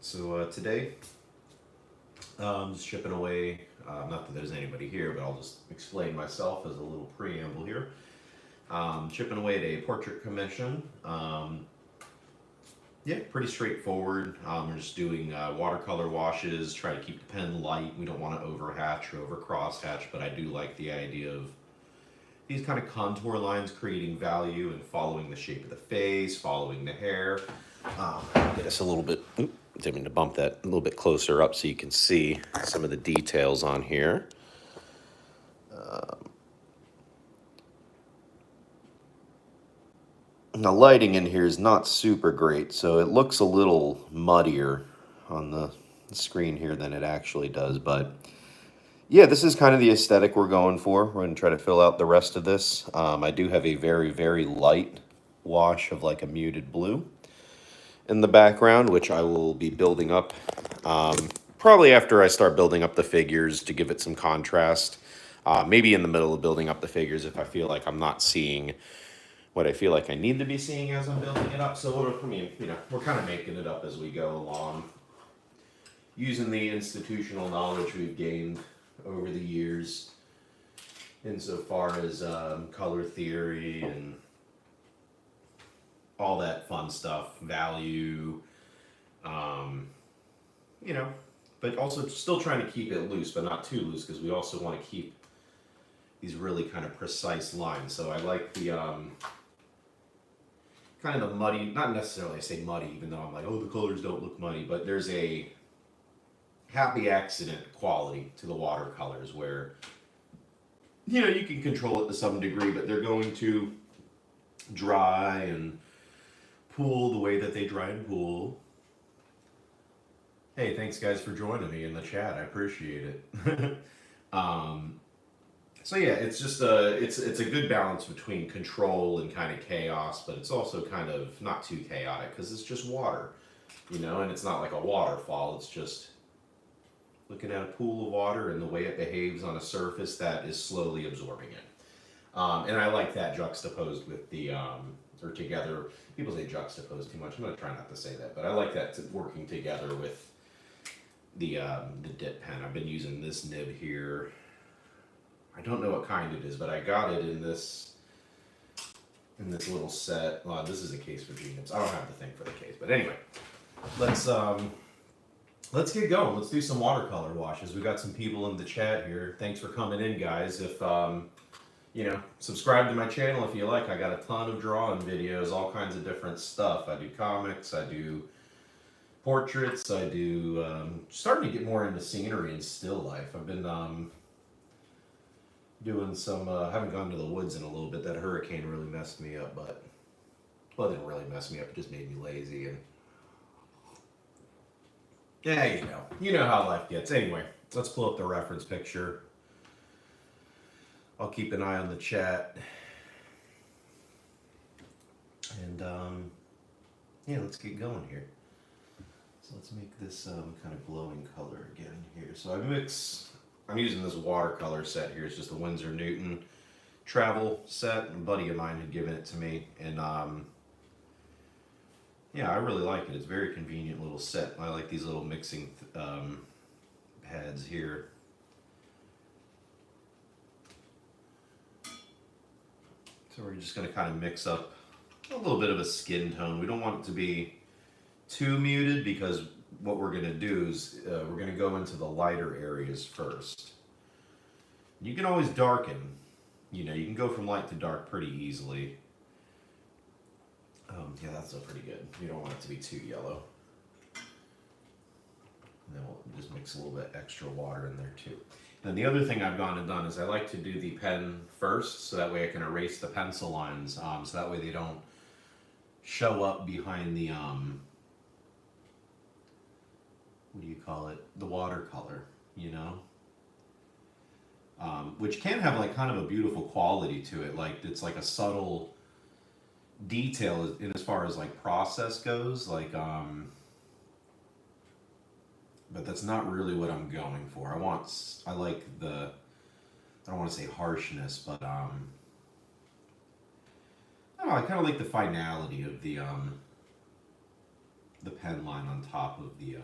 So today, just chipping away. Not that there's anybody here, but I'll just explain myself as a little preamble here. Chipping away at a portrait commission. Yeah, pretty straightforward. We're just doing watercolor washes, try to keep the pen light. We don't want to over hatch or over cross hatch, but I do like the idea of these kind of contour lines creating value and following the shape of the face, following the hair. Get us a little bit, didn't mean to bump that a little bit closer up so you can see some of the details on here. The lighting in here is not super great, so it looks a little muddier on the screen here than it actually does. But yeah, this is kind of the aesthetic we're going for. We're going to try to fill out the rest of this. I do have a very, very light wash of like a muted blue in the background, which I will be building up probably after I start building up the figures to give it some contrast. Maybe in the middle of building up the figures if I feel like I'm not seeing what I feel like I need to be seeing as I'm building it up. So, I mean, we're kind of making it up as we go along, using the institutional knowledge we've gained over the years insofar as color theory and all that fun stuff, value, but also still trying to keep it loose, but not too loose, because we also want to keep these really kind of precise lines. So I like the kind of the muddy, not necessarily I say muddy, even though I'm like, oh, the colors don't look muddy, but there's a happy accident quality to the watercolors where, you can control it to some degree, but they're going to dry and pool the way that they dry and pool. Hey, thanks guys for joining me in the chat. I appreciate it. So yeah, it's just it's a good balance between control and kind of chaos, but it's also kind of not too chaotic because it's just water, and it's not like a waterfall. It's just looking at a pool of water and the way it behaves on a surface that is slowly absorbing it. And I like that juxtaposed with the or together. People say juxtaposed too much. I'm gonna try not to say that, but I like that working together with the dip pen. I've been using this nib here. I don't know what kind it is, but I got it in this little set. Well, this is a case for G-nibs. I don't have the thing for the case, but anyway, let's get going. Let's do some watercolor washes. We got some people in the chat here. Thanks for coming in, guys. If subscribe to my channel if you like. I got a ton of drawing videos, all kinds of different stuff. I do comics. I do portraits. I do starting to get more into scenery and still life. I've been doing some, haven't gone to the woods in a little bit. That hurricane really messed me up, but, well, it didn't really mess me up. It just made me lazy. And yeah, you know how life gets. Anyway, let's pull up the reference picture. I'll keep an eye on the chat. And yeah, let's get going here. So let's make this kind of glowing color again here. So I'm using this watercolor set here. It's just the Winsor Newton travel set. A buddy of mine had given it to me, and yeah, I really like it. It's a very convenient little set. I like these little mixing pads here. So we're just going to kind of mix up a little bit of a skin tone. We don't want it to be too muted because what we're going to do is we're going to go into the lighter areas first. You can always darken. You can go from light to dark pretty easily. Yeah, that's still pretty good. You don't want it to be too yellow. And then we'll just mix a little bit extra water in there too. And the other thing I've gone and done is I like to do the pen first, so that way I can erase the pencil lines, so that way they don't show up behind the what do you call it? The watercolor, which can have like kind of a beautiful quality to it. Like it's like a subtle detail in as far as like process goes. Like, but that's not really what I'm going for. I like I don't want to say harshness, but I don't know, I kind of like the finality of the pen line on top of the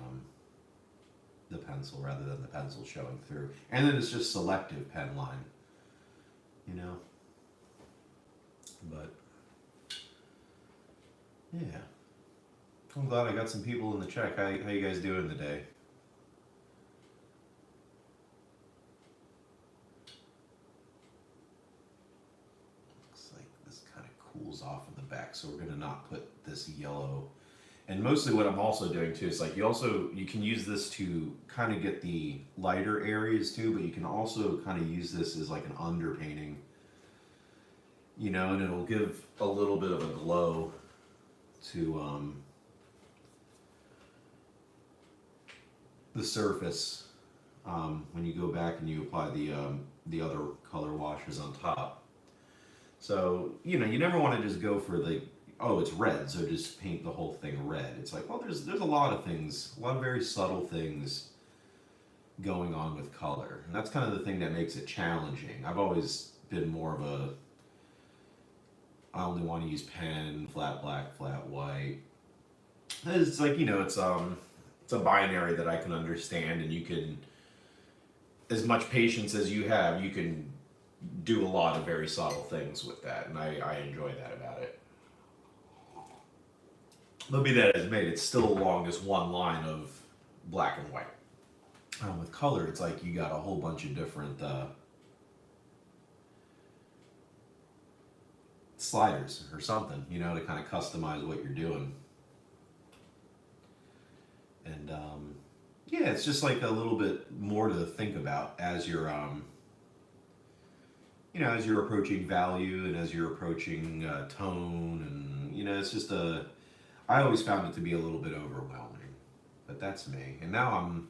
pencil rather than the pencil showing through. And then it's just selective pen line, you know. But yeah, I'm glad I got some people in the chat. How you guys doing today? Looks like this kind of cools off in the back, so we're gonna not put this yellow. And mostly what I'm also doing too is like you can use this to kind of get the lighter areas too, but you can also kind of use this as like an underpainting, you know, and it'll give a little bit of a glow to the surface when you go back and you apply the other color washes on top. So, you know, you never want to just go for the, oh, it's red, so just paint the whole thing red. It's like, well, there's a lot of things, a lot of very subtle things going on with color. And that's kind of the thing that makes it challenging. I've always been more of a, I only want to use pen, flat black, flat white. It's like, you know, it's a binary that I can understand, and you can, as much patience as you have, you can do a lot of very subtle things with that, and I enjoy that about it. But be that as it may, it's still along this one line of black and white. With color, it's like you got a whole bunch of different sliders or something, you know, to kind of customize what you're doing. And yeah, it's just like a little bit more to think about as you're, you know, as you're approaching value and as you're approaching tone, and you know, it's just I always found it to be a little bit overwhelming, but that's me. And now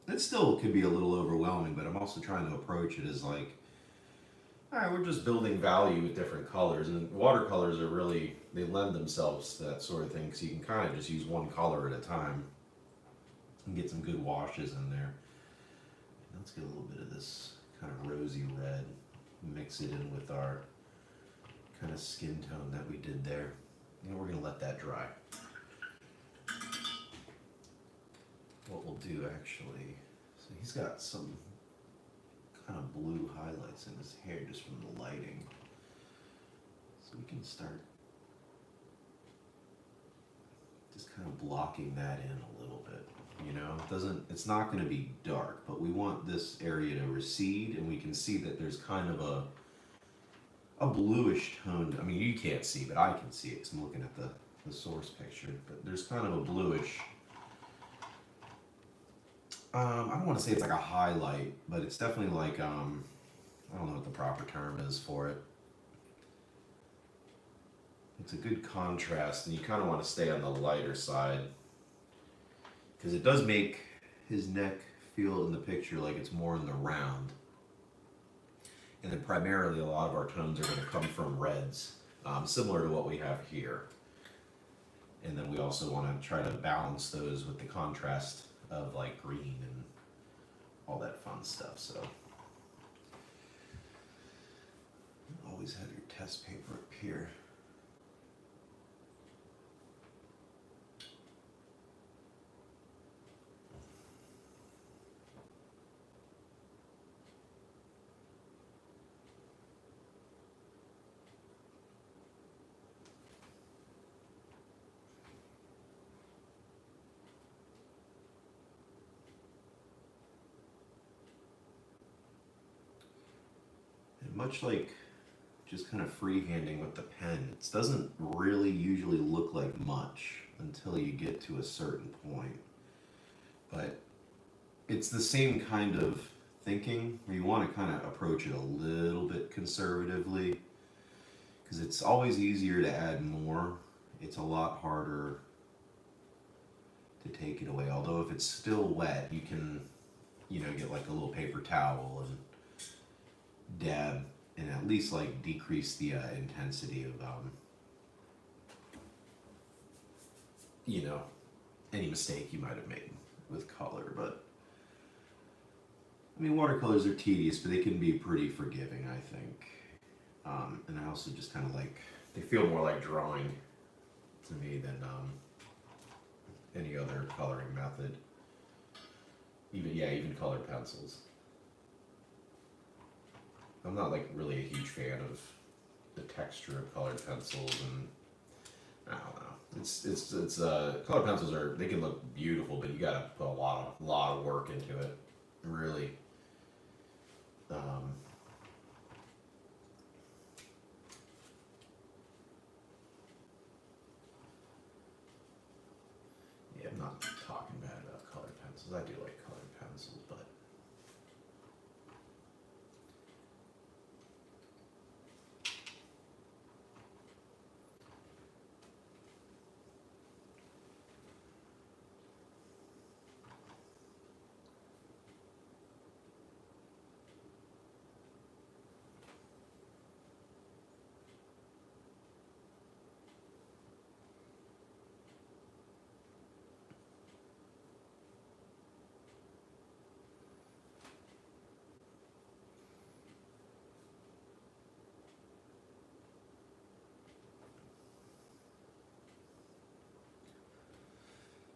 it still can be a little overwhelming, but I'm also trying to approach it as like, all right, we're just building value with different colors, and watercolors are really, they lend themselves to that sort of thing, because you can kind of just use one color at a time and get some good washes in there. Let's get a little bit of this kind of rosy red, mix it in with our kind of skin tone that we did there. And we're going to let that dry. What we'll do actually, so he's got some kind of blue highlights in his hair just from the lighting. So we can start just kind of blocking that in a little bit. You know, it's not going to be dark, but we want this area to recede, and we can see that there's kind of a bluish tone. I mean, you can't see, but I can see it because I'm looking at the source picture. But there's kind of a bluish, I don't want to say it's like a highlight, but it's definitely like, I don't know what the proper term is for it. It's a good contrast, and you kind of want to stay on the lighter side, because it does make his neck feel in the picture like it's more in the round. And then primarily a lot of our tones are going to come from reds, similar to what we have here. And then we also want to try to balance those with the contrast of like green and all that fun stuff. So always have your test paper up here. Much like just kind of freehanding with the pen, it doesn't really usually look like much until you get to a certain point. But it's the same kind of thinking where you want to kind of approach it a little bit conservatively, because it's always easier to add more. It's a lot harder to take it away. Although if it's still wet, you can, you know, get like a little paper towel and dab and at least like decrease the intensity of you know, any mistake you might have made with color. But I mean, watercolors are tedious, but they can be pretty forgiving, I think. And I also just kind of like They feel more like drawing to me than any other coloring method. Even colored pencils. I'm not like really a huge fan of the texture of colored pencils, and I don't know. It's colored pencils they can look beautiful, but you gotta put a lot of work into it, really. Um, yeah, I'm not talking bad about colored pencils. I do like colored pencils, but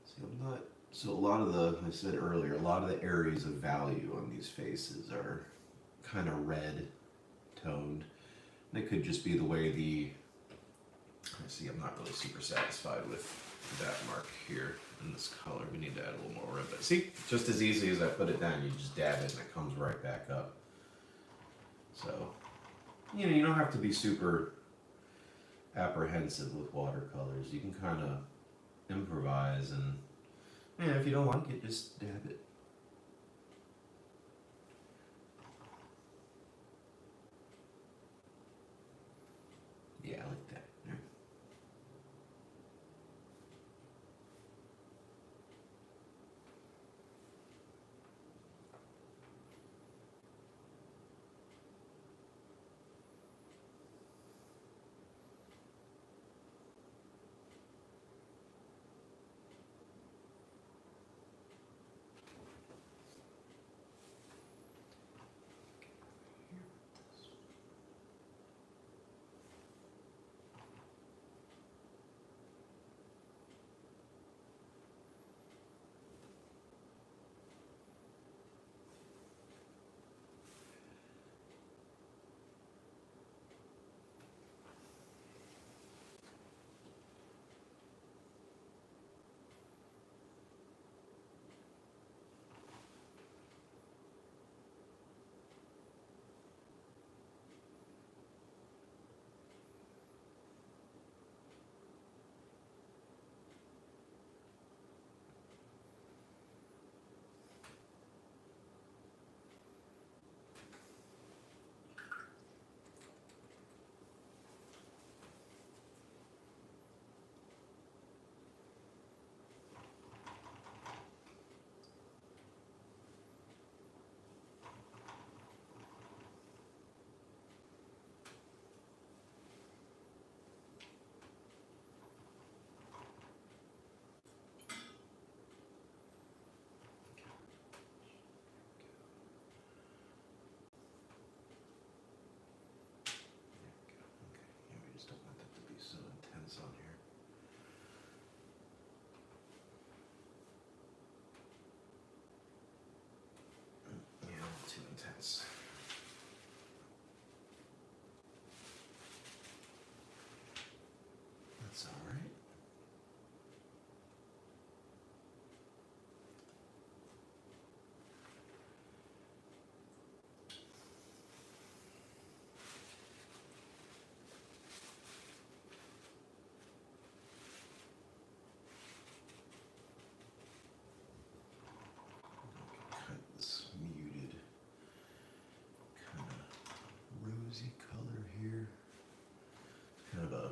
see, I'm not. So a lot of I said earlier, a lot of the areas of value on these faces are kind of red toned. And it could just be the way I see, I'm not really super satisfied with that mark here in this color. We need to add a little more red. But see, just as easy as I put it down, you just dab it and it comes right back up. So, you don't have to be super apprehensive with watercolors. You can kind of improvise, and if you don't like it, just dab it. Yeah, I like that. Yeah. Yeah, we just don't want that to be so intense on here. Yeah, a little too intense. That's all right. Cut this muted, kind of rosy color here. Kind of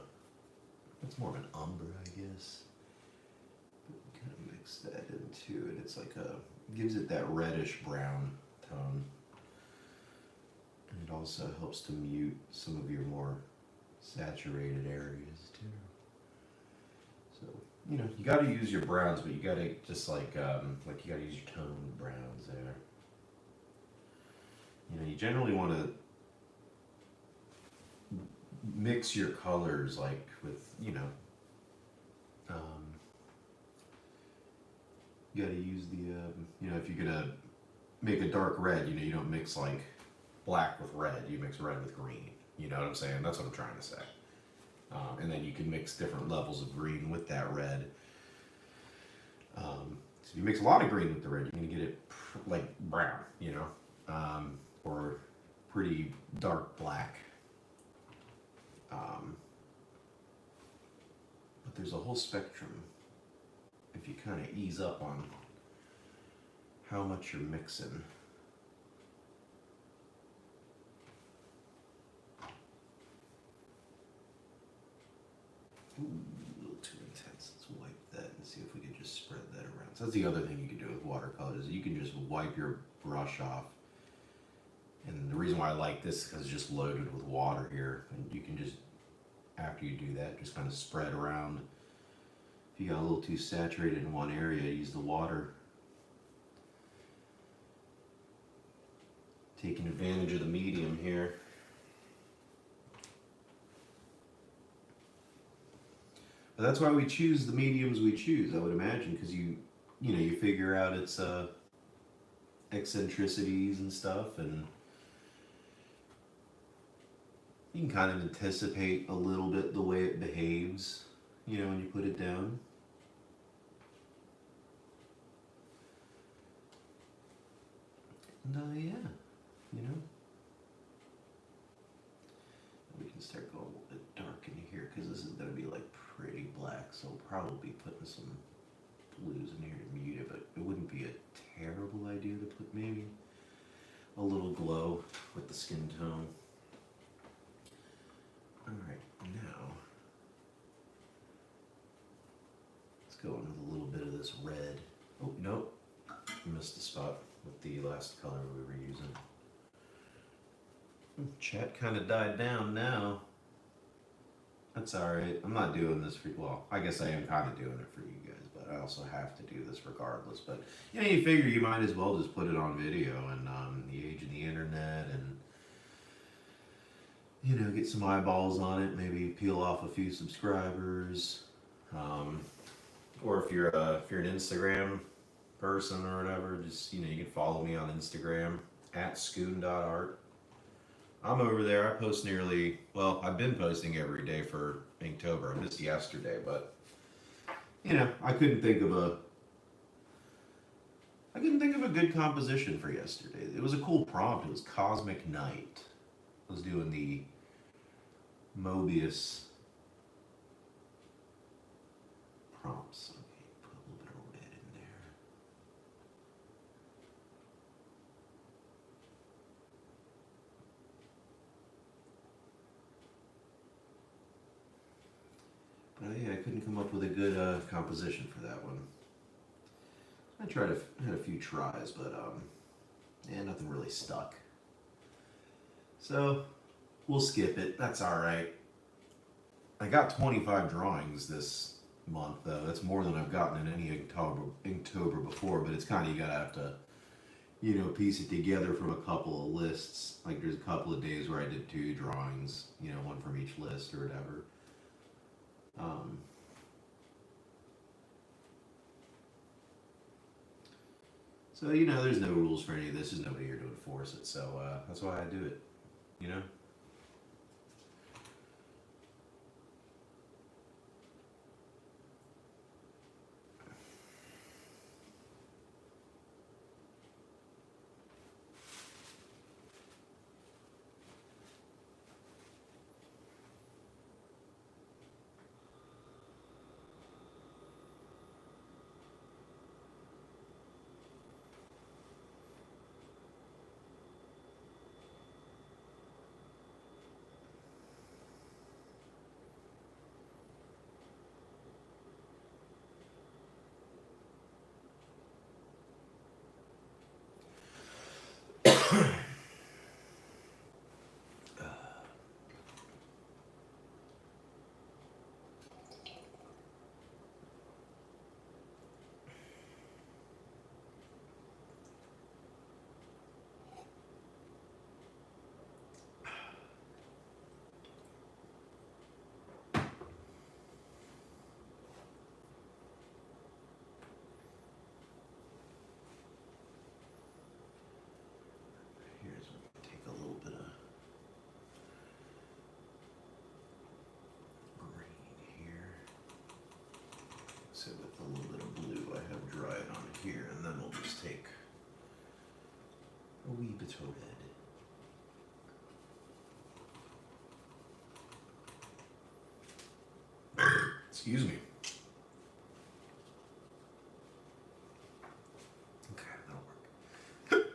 it's more of an umber, I guess. But kind of mix that into it. It's like gives it that reddish brown tone. And it also helps to mute some of your more saturated areas too. So, you got to use your browns, but you got to just like you got to use your toned browns there. You generally want to mix your colors like with, you know, you gotta use the, you know, if you're gonna make a dark red, you know, you don't mix like black with red, you mix red with green. You know what I'm saying? That's what I'm trying to say. And then you can mix different levels of green with that red. So if you mix a lot of green with the red, you're gonna get it like brown, you know, or pretty dark black. But there's a whole spectrum if you kind of ease up on how much you're mixing. Ooh, a little too intense. Let's wipe that and see if we can just spread that around. So that's the other thing you can do with watercolors is you can just wipe your brush off. And the reason why I like this is because it's just loaded with water here. And you can just, after you do that, just kind of spread around. If you got a little too saturated in one area, use the water. Taking advantage of the medium here. But that's why we choose the mediums we choose, I would imagine, because you know, you figure out its eccentricities and stuff, and you can kind of anticipate a little bit the way it behaves, you know, when you put it down. And yeah, you know, we can start going a little bit dark in here because this is going to be like pretty black, so we'll probably be putting some blues in here to mute it, but it wouldn't be a terrible idea to put maybe a little glow with the skin tone. Alright, now let's go in with a little bit of this red. Oh, nope, missed the spot with the last color we were using. Chat kind of died down now. That's alright. I'm not doing this for, well, I guess I am kind of doing it for you guys, but I also have to do this regardless. But, you know, you figure you might as well just put it on video and the age of the internet and, you know, get some eyeballs on it, maybe peel off a few subscribers. Or if you're an Instagram person or whatever, just, you know, you can follow me on Instagram at scoon.art. I'm over there. I post nearly, well, I've been posting every day for Inktober. I missed yesterday, but you know, I couldn't think of a good composition for yesterday. It was a cool prompt. It was Cosmic Night. I was doing the Mobius prompts. Okay, put a little bit of red in there. But yeah, I couldn't come up with a good composition for that one. I had a few tries, but yeah, nothing really stuck. So we'll skip it. That's all right. I got 25 drawings this month, though. That's more than I've gotten in any Inktober before. But it's kind of, you gotta have to, you know, piece it together from a couple of lists. Like there's a couple of days where I did 2 drawings, you know, one from each list or whatever. So, you know, there's no rules for any of this. There's nobody here to enforce it. So that's why I do it, you know? It's red. Excuse me. Okay, that'll work.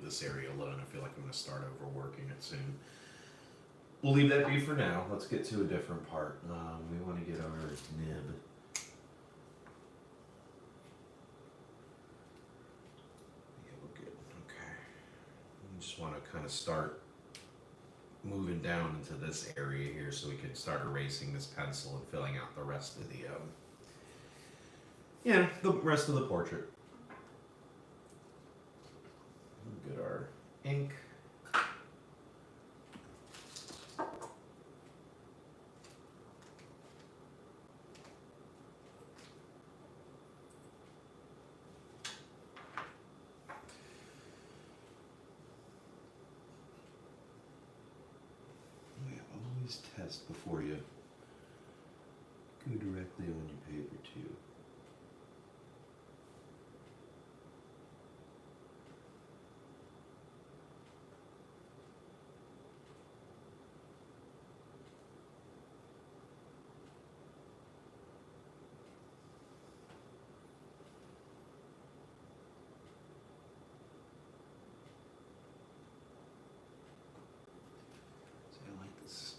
this area alone. I feel like I'm going to start overworking it soon. We'll leave that be for now. Let's get to a different part. We want to get our nib. Yeah, we're good. Okay. We just want to kind of start moving down into this area here so we can start erasing this pencil and filling out the rest of the the rest of the portrait. We'll get our ink. Always test before you go directly on your paper too.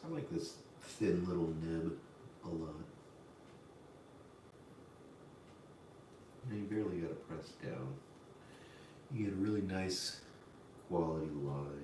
I like this thin little nib a lot. You barely got to press down. You get a really nice quality line.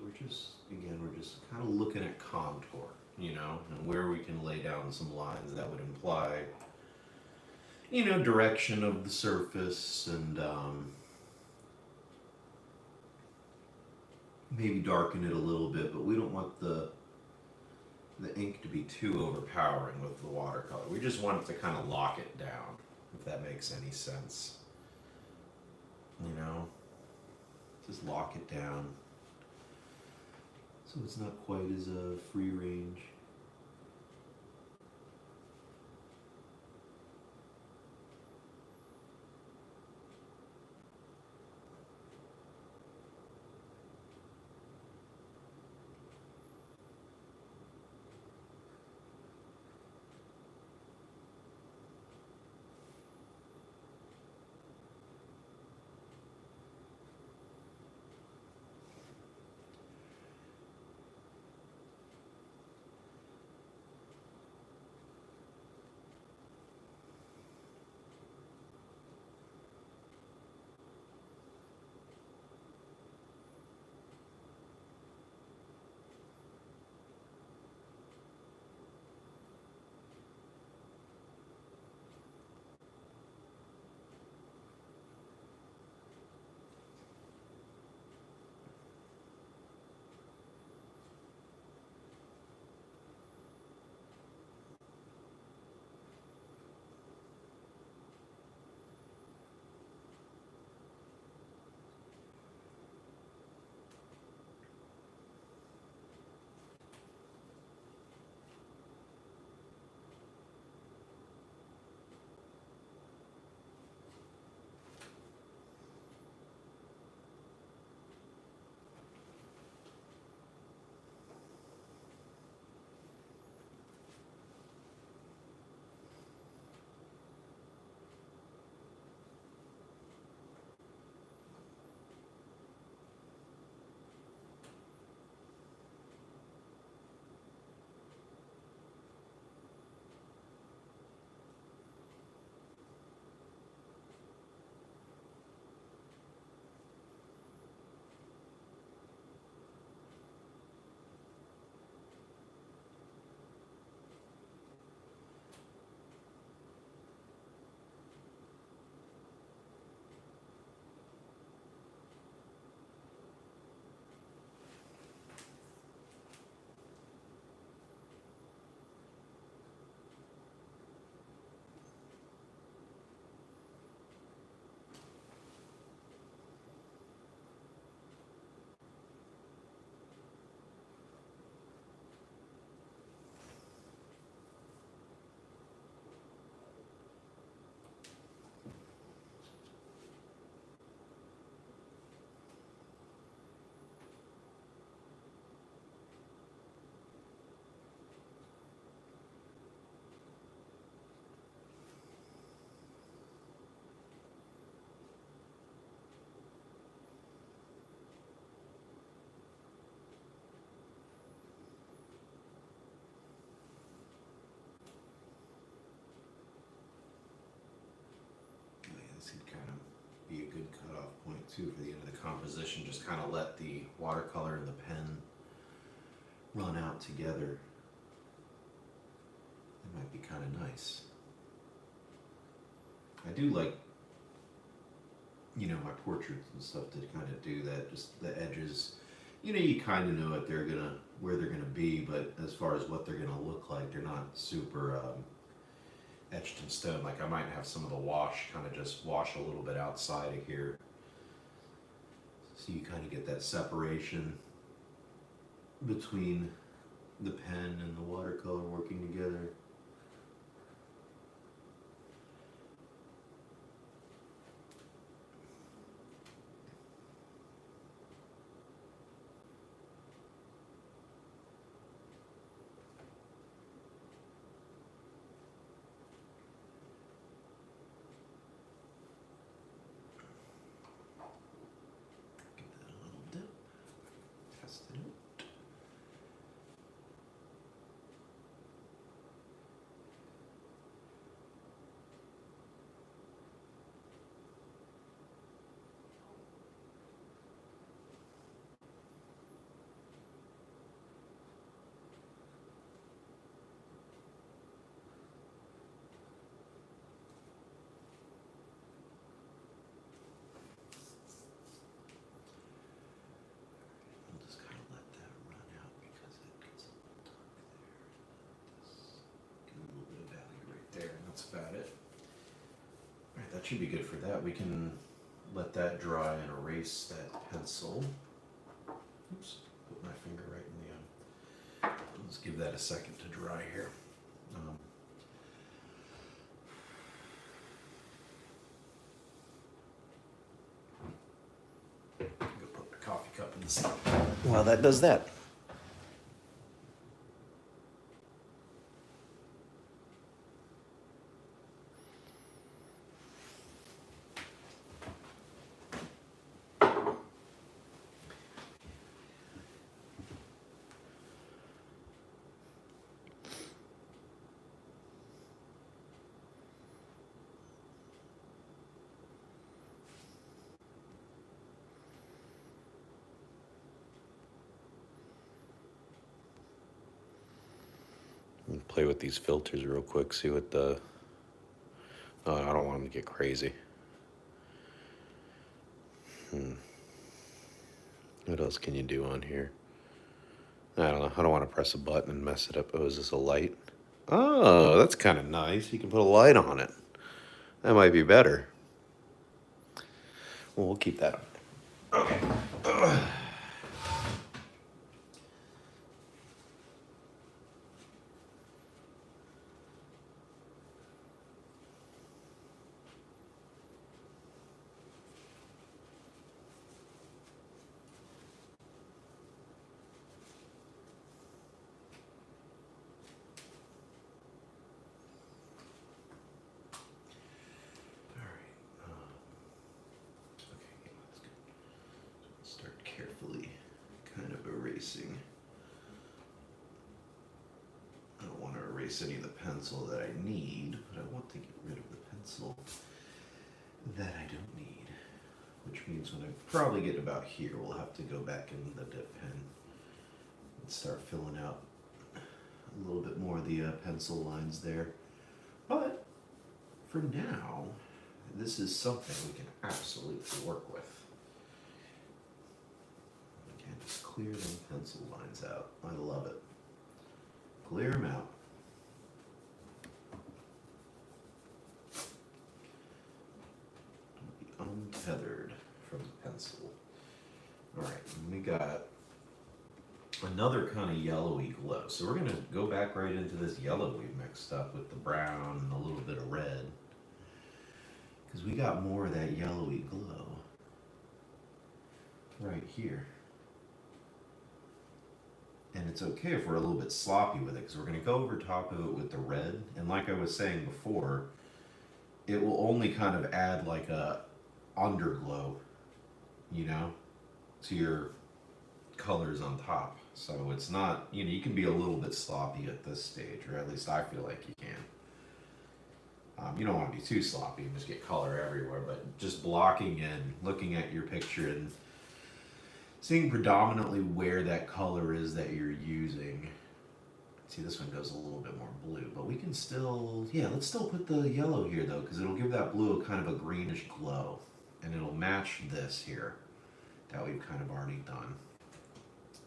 We're just kind of looking at contour, and where we can lay down some lines that would imply, direction of the surface and maybe darken it a little bit, but we don't want the ink to be too overpowering with the watercolor. We just want it to kind of lock it down, if that makes any sense. Just lock it down. So it's not quite as free range. be a good cutoff point too for the end of the composition. Just kind of let the watercolor and the pen run out together. It might be kind of nice. I do like, you know, my portraits and stuff to kind of do that. Just the edges, you know, you kind of know where they're gonna be, but as far as what they're gonna look like, they're not super etched in stone. Like I might have some of the wash kind of just wash a little bit outside of here, so you kind of get that separation between the pen and the watercolor working together. Give that a little dip, test it out. I'll just kind of let that run out because it gets a little dark there. Get a little bit of value right there, and that's about it. All right, that should be good for that. We can let that dry and erase that pencil. Oops, put my finger right in the let's give that a second to dry here. Go put my coffee cup in the sink while that does that. Play with these filters real quick, see what the... Oh, I don't want them to get crazy. What else can you do on here? I don't know. I don't want to press a button and mess it up. Oh, is this a light? Oh, that's kind of nice. You can put a light on it. That might be better. Well, we'll keep that on. Okay. Carefully kind of erasing. I don't want to erase any of the pencil that I need, but I want to get rid of the pencil that I don't need, which means when I probably get about here, we'll have to go back in the dip pen and start filling out a little bit more of the pencil lines there. But for now, this is something we can absolutely work with. Just clear them pencil lines out. I love it. Clear them out. Don't be untethered from the pencil. Alright, we got another kind of yellowy glow. So we're going to go back right into this yellow we mixed up with the brown and a little bit of red, because we got more of that yellowy glow right here. And it's okay if we're a little bit sloppy with it, because we're going to go over top of it with the red. And like I was saying before, it will only kind of add like a underglow, you know, to your colors on top. So it's not, you know, you can be a little bit sloppy at this stage, or at least I feel like you can. You don't want to be too sloppy and just get color everywhere, but just blocking in, looking at your picture and seeing predominantly where that color is that you're using. See, this one goes a little bit more blue, but we can still, yeah, let's still put the yellow here though, because it'll give that blue a kind of a greenish glow, and it'll match this here that we've kind of already done.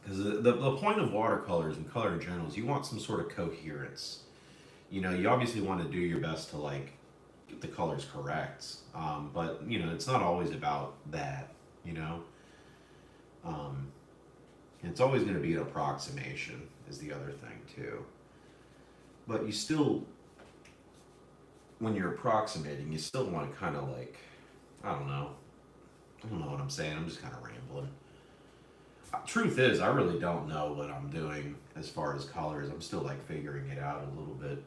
Because the point of watercolors and color in general is you want some sort of coherence. You know, you obviously want to do your best to like get the colors correct, but you know, it's not always about that. You know, um, it's always going to be an approximation is the other thing too. But you still, when you're approximating, you still want to kind of like, I don't know, I don't know what I'm saying. I'm just kind of rambling. Truth is, I really don't know what I'm doing as far as colors. I'm still like figuring it out a little bit.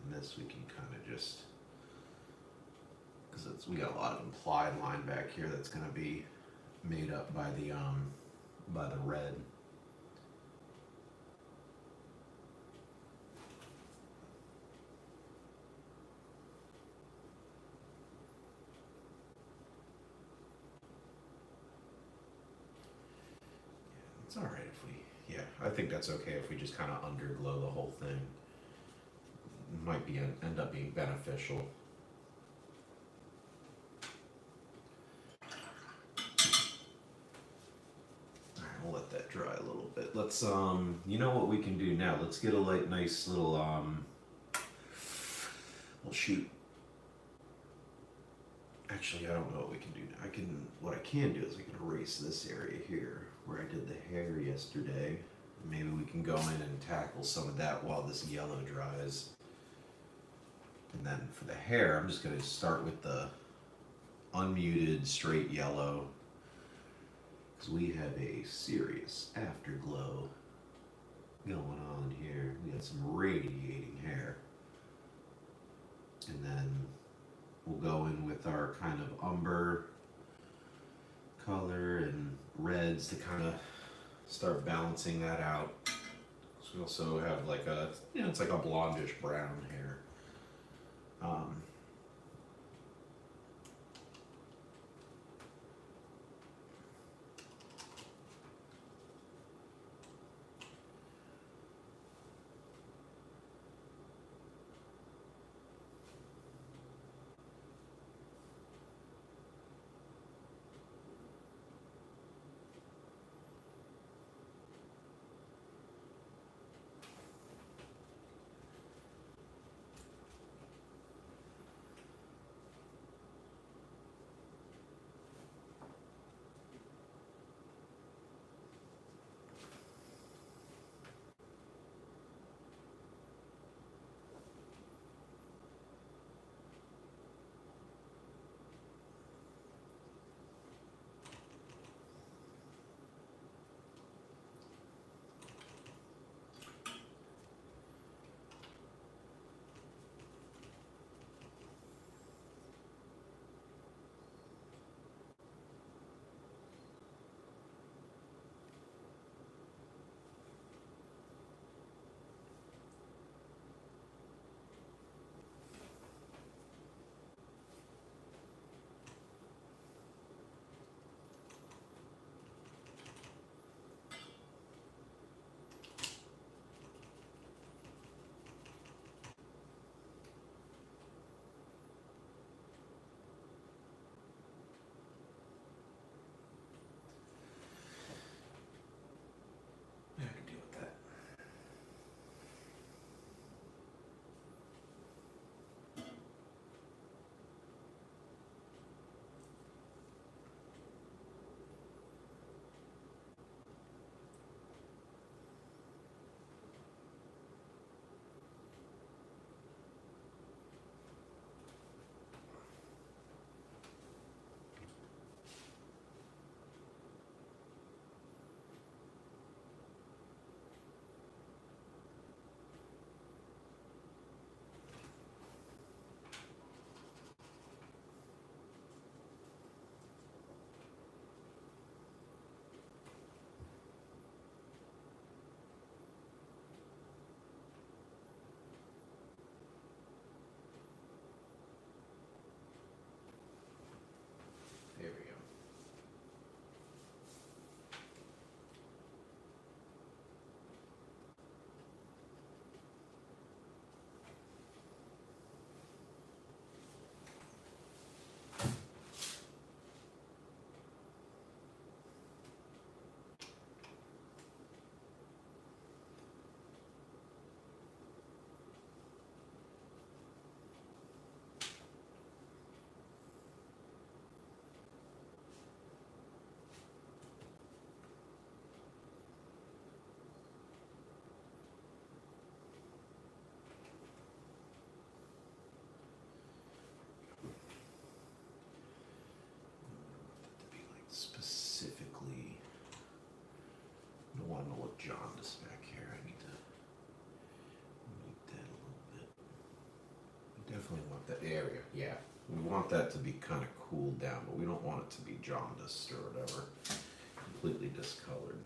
And this we can kind of just, because we got a lot of implied line back here that's going to be made up by the red. It's all right if we, yeah, I think that's okay if we just kind of underglow the whole thing. Might be end up being beneficial. All right, we'll let that dry a little bit. Let's you know what we can do now? Let's get a like nice little well, shoot. Actually, I don't know what we can do now. What I can do is I can erase this area here where I did the hair yesterday. Maybe we can go in and tackle some of that while this yellow dries. And then for the hair, I'm just going to start with the unmuted straight yellow because we have a serious afterglow going on here. We got some radiating hair. And then we'll go in with our kind of umber color and reds to kind of start balancing that out. So we also have like a, you know, it's like a blondish brown hair. jaundice back here. I need to make that a little bit. We definitely want that area. Yeah, we want that to be kind of cooled down, but we don't want it to be jaundiced or whatever, completely discolored.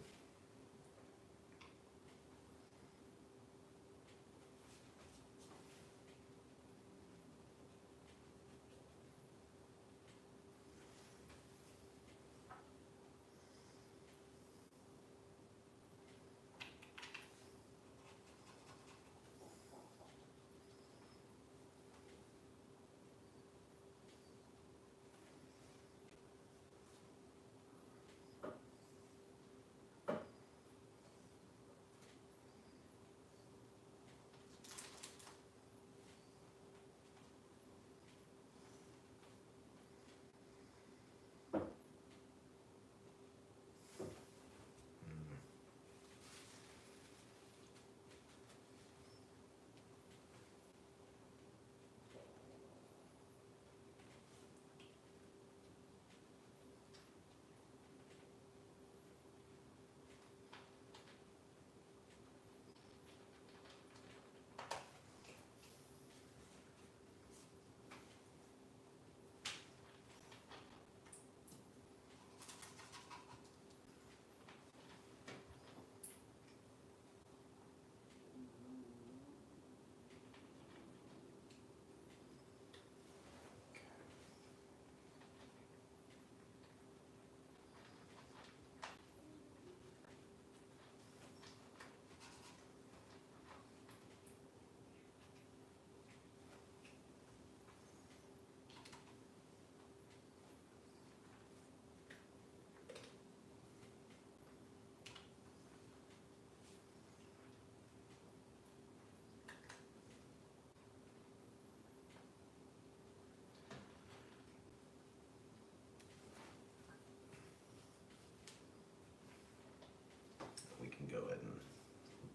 We can go ahead and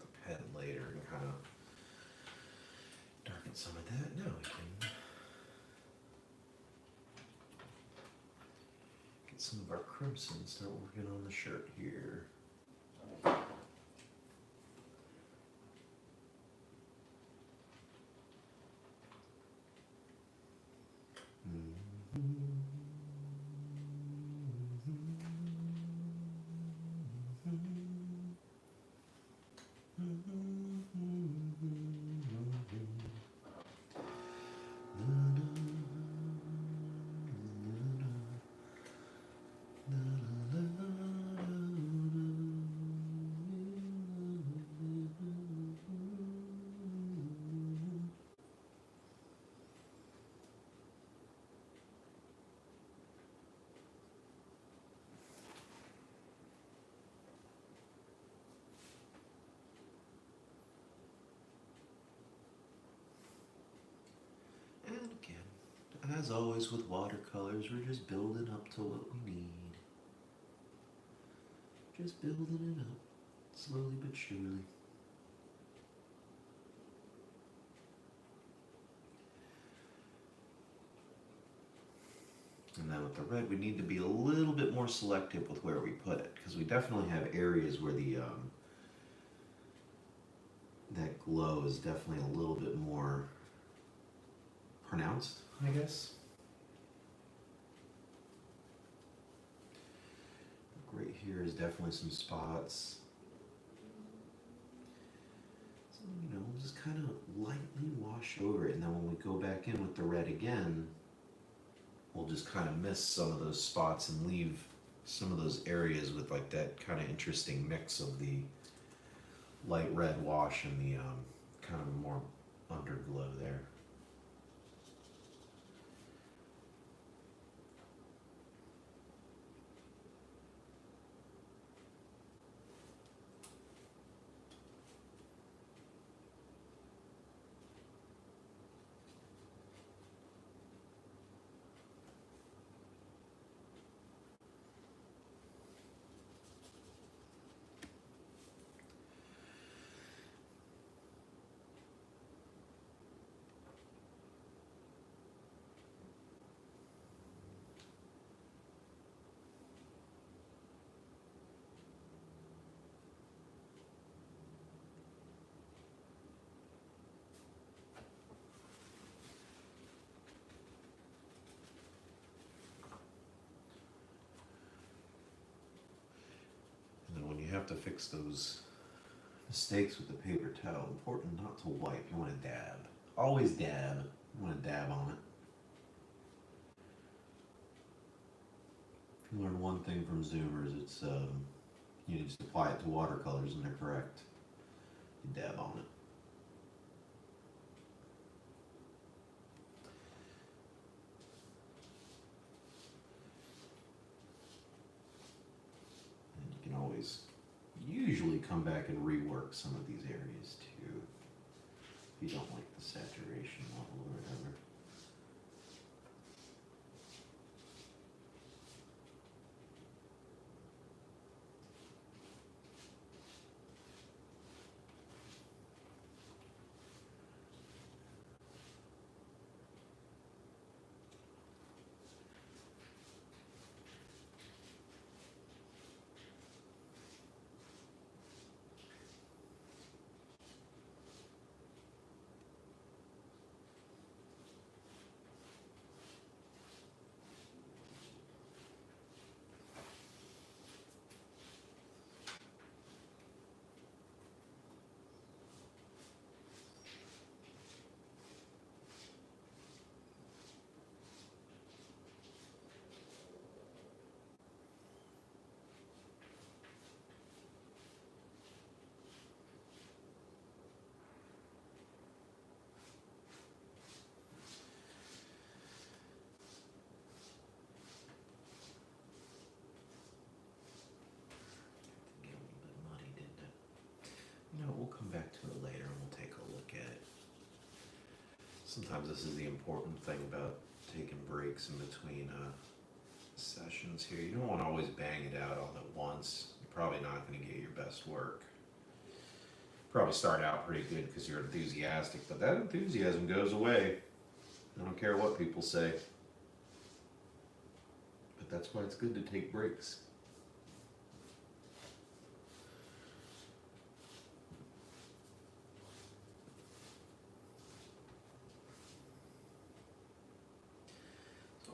put the pen later and kind of darken some of that. Now we can get some of our crimson and start working on the shirt here. And again, as always with watercolors, we're just building up to what we need. Just building it up, slowly but surely. And then with the red, we need to be a little bit more selective with where we put it, because we definitely have areas where the that glow is definitely a little bit more pronounced, I guess. Right here is definitely some spots. So, you know, we'll just kind of lightly wash over it, and then when we go back in with the red again, we'll just kind of miss some of those spots and leave some of those areas with like that kind of interesting mix of the light red wash and the kind of more underglow there. have to fix those mistakes with the paper towel. Important not to wipe. You want to dab. Always dab. You want to dab on it. If you learn one thing from Zoomers, it's you just apply it to watercolors and they're correct. You dab on it. And you can always usually come back and rework some of these areas too. If you don't like the saturation level or whatever. No, we'll come back to it later and we'll take a look at it. Sometimes this is the important thing about taking breaks in between sessions here. You don't want to always bang it out all at once. You're probably not going to get your best work. Probably start out pretty good because you're enthusiastic, but that enthusiasm goes away. I don't care what people say. But that's why it's good to take breaks.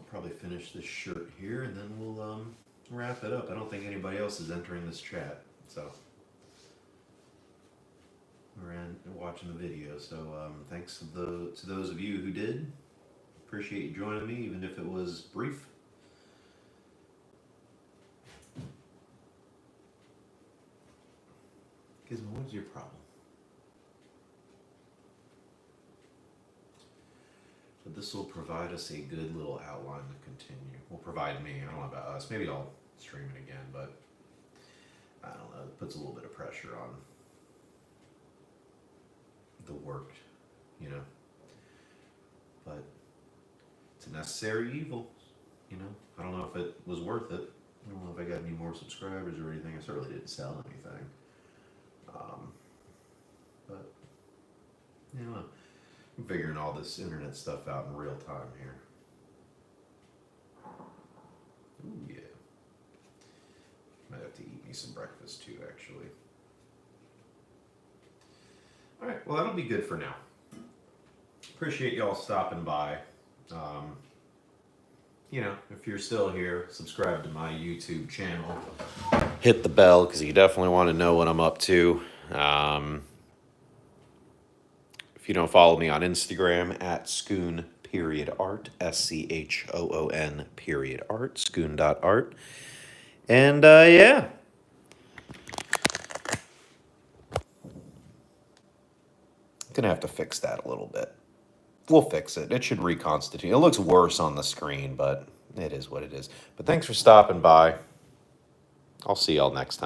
Probably finish this shirt here and then we'll wrap it up. I don't think anybody else is entering this chat, so we're watching the video. So thanks to those of you who did. Appreciate you joining me, even if it was brief. Gizmo, what's your problem? But this will provide us a good little outline to continue. Will provide me, I don't know about us, maybe I'll stream it again, but I don't know, it puts a little bit of pressure on the work, you know. But it's a necessary evil, you know. I don't know if it was worth it. I don't know if I got any more subscribers or anything. I certainly didn't sell anything. But, you know. I'm figuring all this internet stuff out in real time here. Ooh, yeah. Might have to eat me some breakfast too, actually. Alright, well that'll be good for now. Appreciate y'all stopping by. You know, if you're still here, subscribe to my YouTube channel. Hit the bell, because you definitely want to know what I'm up to. If you don't follow me on Instagram, at Schoon.art, SCHOON.art, Schoon.art. And yeah. Gonna have to fix that a little bit. We'll fix it. It should reconstitute. It looks worse on the screen, but it is what it is. But thanks for stopping by. I'll see y'all next time.